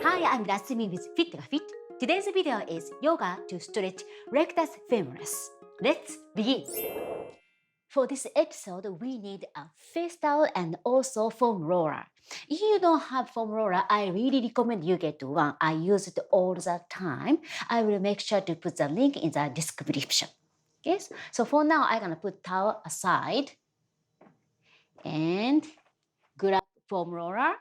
Hi, I'm Natsumi with fitYOGAfit. Today's video is yoga to stretch rectus femoris. Let's begin. For this episode, we need a face towel and also foam roller. If you don't have foam roller, I really recommend you get one. I use it all the time. I will make sure to put the link in the description. Yes. So for now, I'm gonna put towel aside and grab foam roller.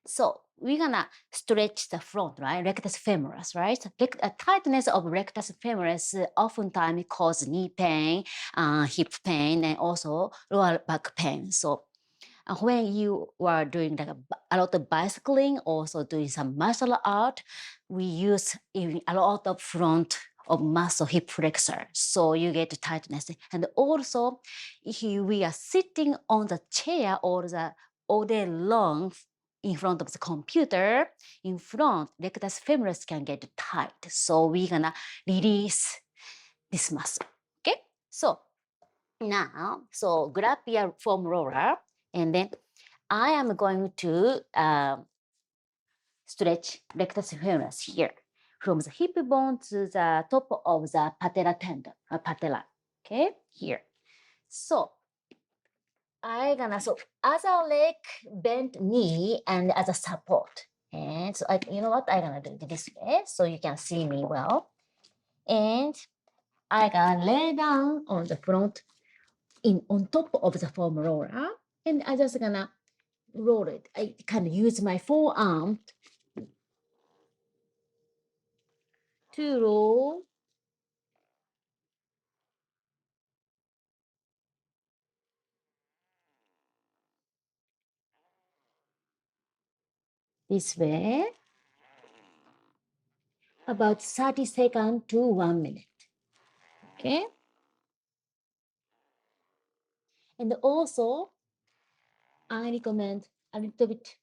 So we're gonna stretch the front, right? Rectus femoris, right? Tightness of rectus femoris oftentimes cause knee pain, hip pain, and also lower back pain. So when you are doing like a lot of bicycling, also doing some martial art, we use a lot of front of muscle hip flexor, so you get tightness. And also, if we are sitting on the chair all day long in front of the computer, in front, rectus femoris can get tight. So we're gonna release this muscle. Okay, so now, so grab your foam roller, and then I am going to stretch rectus femoris here from the hip bone to the top of the patella tendon, patella. Okay, here. So so other leg, bent knee, and as a support. And so you know what? I'm gonna do this way so you can see me well. And I gonna lay down on the front on top of the foam roller, and I just gonna roll it. I can use my forearm to roll this way about 30 seconds to 1 minute. Okay. And also, I recommend a little bit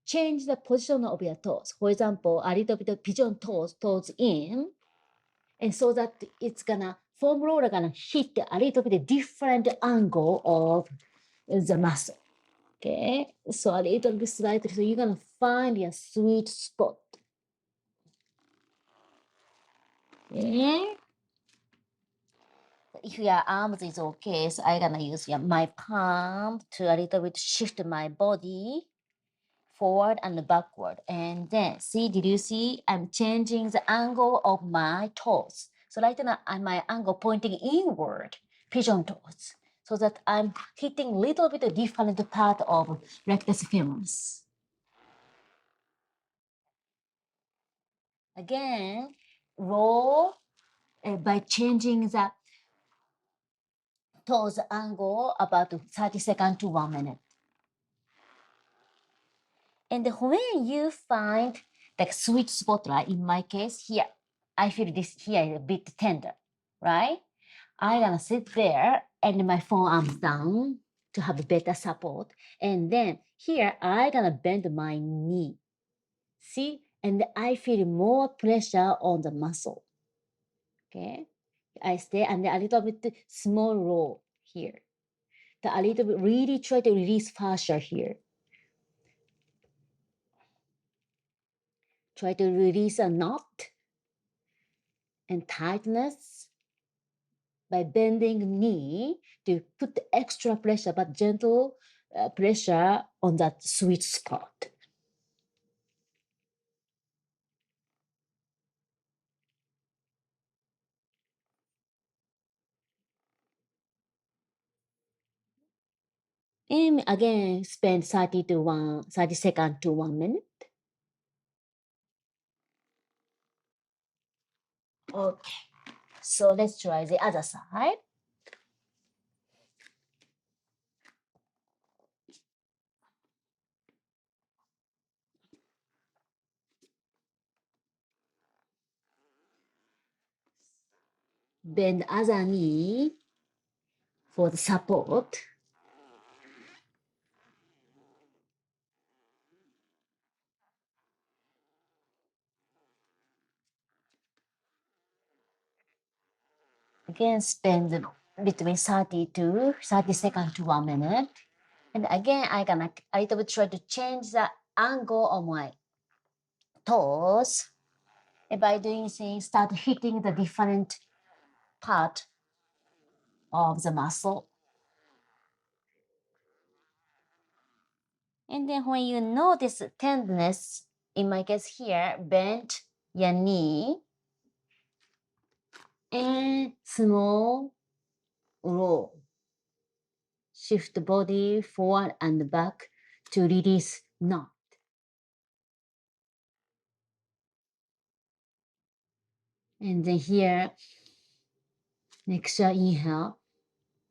change the position of your toes. For example, a little bit of pigeon toes in, and so that it's gonna foam roller gonna hit a little bit different angle of the muscle. Okay, so a little bit slightly, so you're gonna find your sweet spot. Okay. If your arms is okay, so I'm gonna use my palm to a little bit shift my body forward and backward. And then, see, did you see? I'm changing the angle of my toes. So right now, my angle pointing inward, pigeon toes, so that I'm hitting little bit different part of rectus femoris. Again, roll by changing the toes angle about 30 seconds to 1 minute. And when you find the sweet spot, right, in my case here, I feel this here is a bit tender, right? I'm gonna sit there and my forearms down to have better support. And then here, I'm gonna bend my knee. See? And I feel more pressure on the muscle. Okay? I stay and a little bit small roll here. A little bit, really try to release fascia here. Try to release a knot and tightness by bending knee to put extra pressure, but gentle pressure on that sweet spot. And again, spend 30 seconds to 1 minute. Okay, so let's try the other side. Bend other knee for the support. Again, spend between 30 seconds to 1 minute. And again, I little bit try to change the angle of my toes. And by doing things, start hitting the different part of the muscle. And then when you notice tenderness, in my case here, bend your knee and small roll. Shift the body forward and back to release knot. And then here, next inhale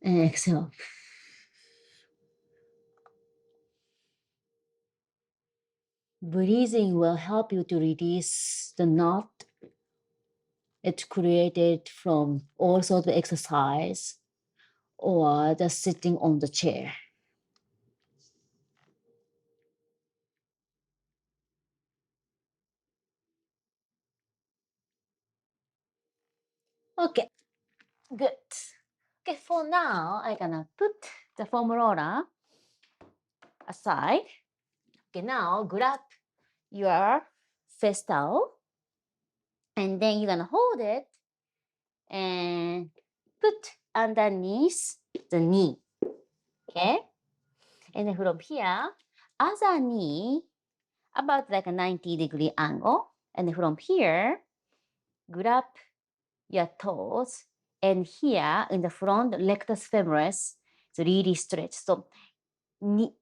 and exhale. Breathing will help you to release the knot. It's created from all sorts of exercise or just sitting on the chair. Okay, good. Okay, for now, I'm gonna put the foam roller aside. Okay, now grab your face towel and then you're gonna hold it and put underneath the knee. Okay, and then from here, other knee about like a 90-degree angle, and then from here, grab your toes, and here in the front, rectus femoris, it's really stretched. So knee,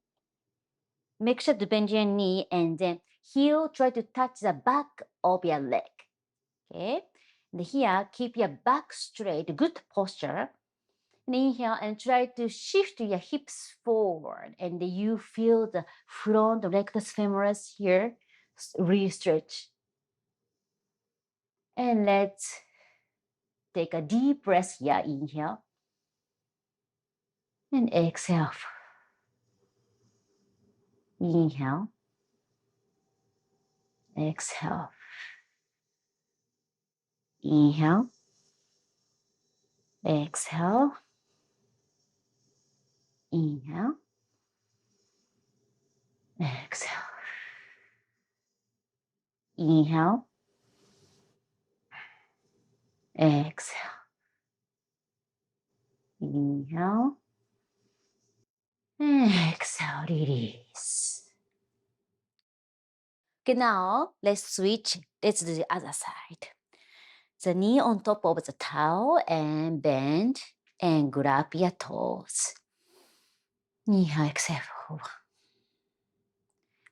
make sure to bend your knee, and then heel try to touch the back of your leg. Okay, and here keep your back straight, good posture. And inhale and try to shift your hips forward, and you feel the front rectus femoris here really stretch. And let's take a deep breath here. Inhale and exhale. Inhale, exhale. Inhale, exhale. Inhale, exhale. Inhale, exhale. Inhale, exhale. Release. Okay, now let's switch. Let's do the other side. The knee on top of the towel and bend and grab your toes. Inhale, exhale.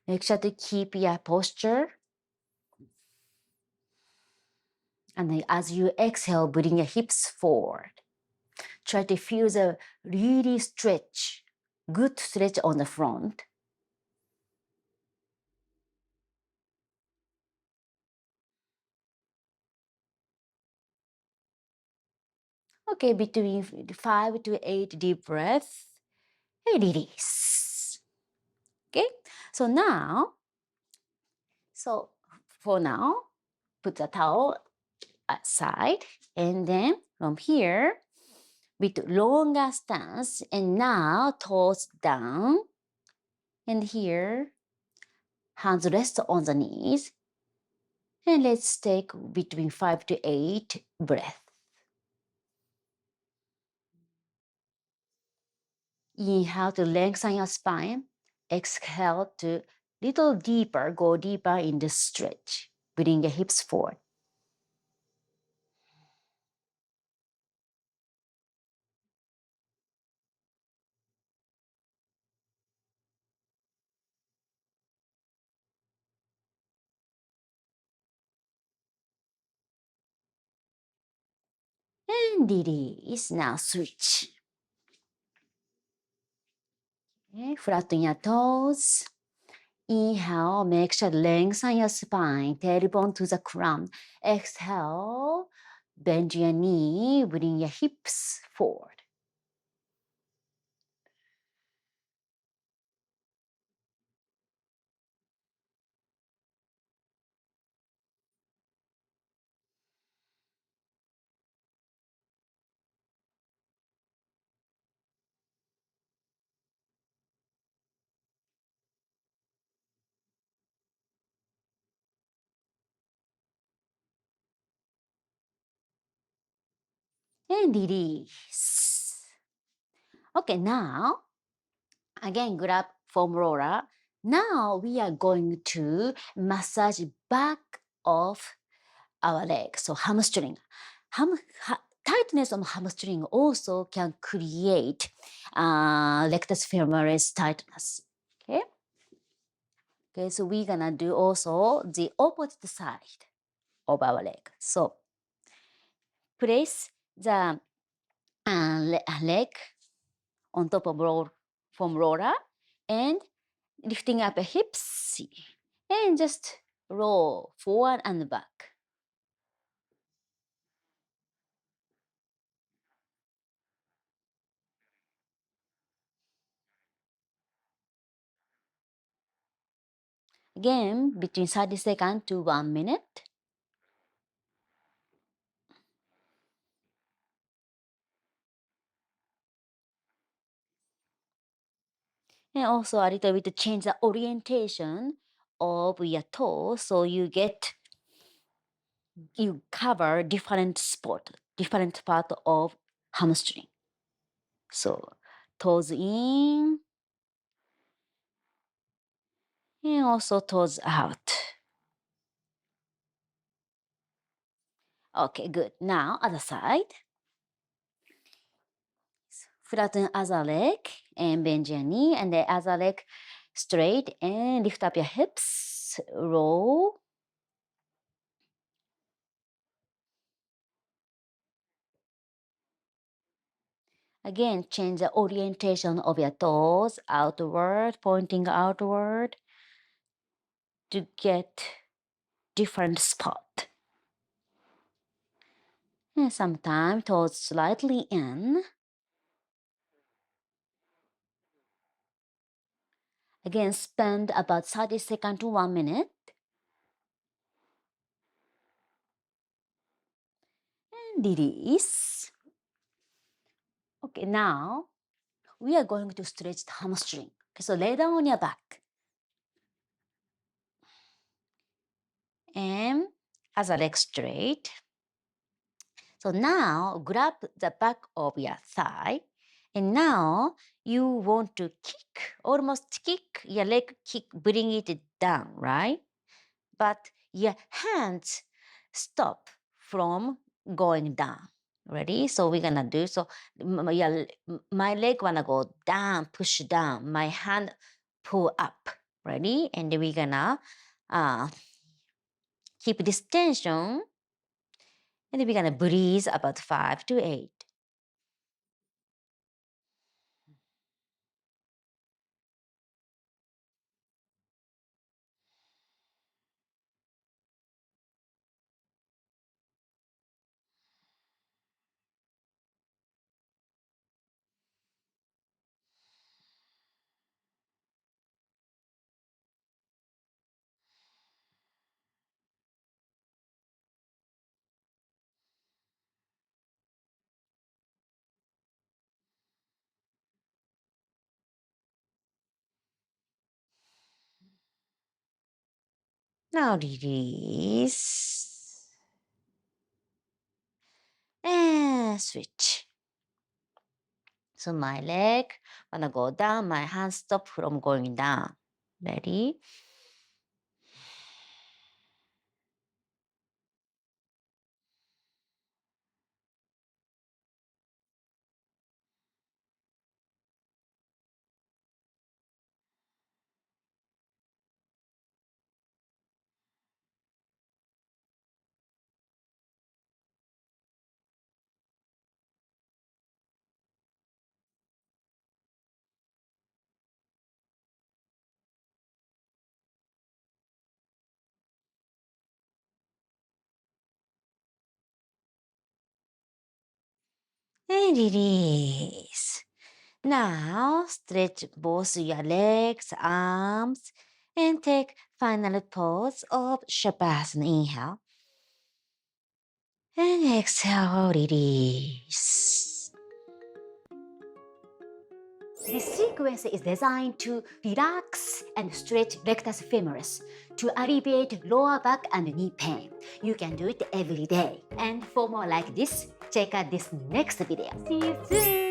Make sure to keep your posture. And then as you exhale, bring your hips forward. Try to feel the really stretch, good stretch on the front. Okay, between 5 to 8 deep breaths and release. Okay, so for now, put the towel aside, and then from here, with longer stance, and now toes down, and here, hands rest on the knees, and let's take between 5 to 8 breaths. Inhale to lengthen your spine. Exhale to little deeper, go deeper in the stretch. Bring your hips forward. And release. Now switch. Okay, flatten your toes. Inhale, make sure to lengthen your spine, tailbone to the crown. Exhale, bend your knee, bring your hips forward. and release. Okay, now again grab foam roller. Now we are going to massage back of our leg, so hamstring. Tightness of hamstring also can create rectus femoris tightness. Okay. Okay, so we're gonna do also the opposite side of our leg. So place the leg on top of foam roller and lifting up the hips and just roll forward and back. Again, between 30 seconds to 1 minute. And also a little bit to change the orientation of your toe so you cover different spot, different part of hamstring. So toes in and also toes out. Okay, good. Now other side. Flatten other leg and bend your knee and the other leg straight and lift up your hips. Roll. Again, change the orientation of your toes outward, pointing outward to get different spot. And sometimes toes slightly in. Again, spend about 30 seconds to 1 minute. And release. Okay, now we are going to stretch the hamstring. Okay, so lay down on your back. And other leg straight. So now grab the back of your thigh. And now you want to kick, almost kick your leg, kick, bring it down, right? But your hands stop from going down. Ready? So we're gonna do so. My leg wanna go down, push down. My hand pull up. Ready? And we're gonna keep this tension. And we're gonna breathe about 5 to 8. Now release. And switch. So my leg wanna go down, my hand stop from going down. Ready? And release. Now stretch both your legs, arms, and take final pose of Shavasana. Inhale. And exhale, release. This sequence is designed to relax and stretch rectus femoris to alleviate lower back and knee pain. You can do it every day. And for more like this, check out this next video. See you soon.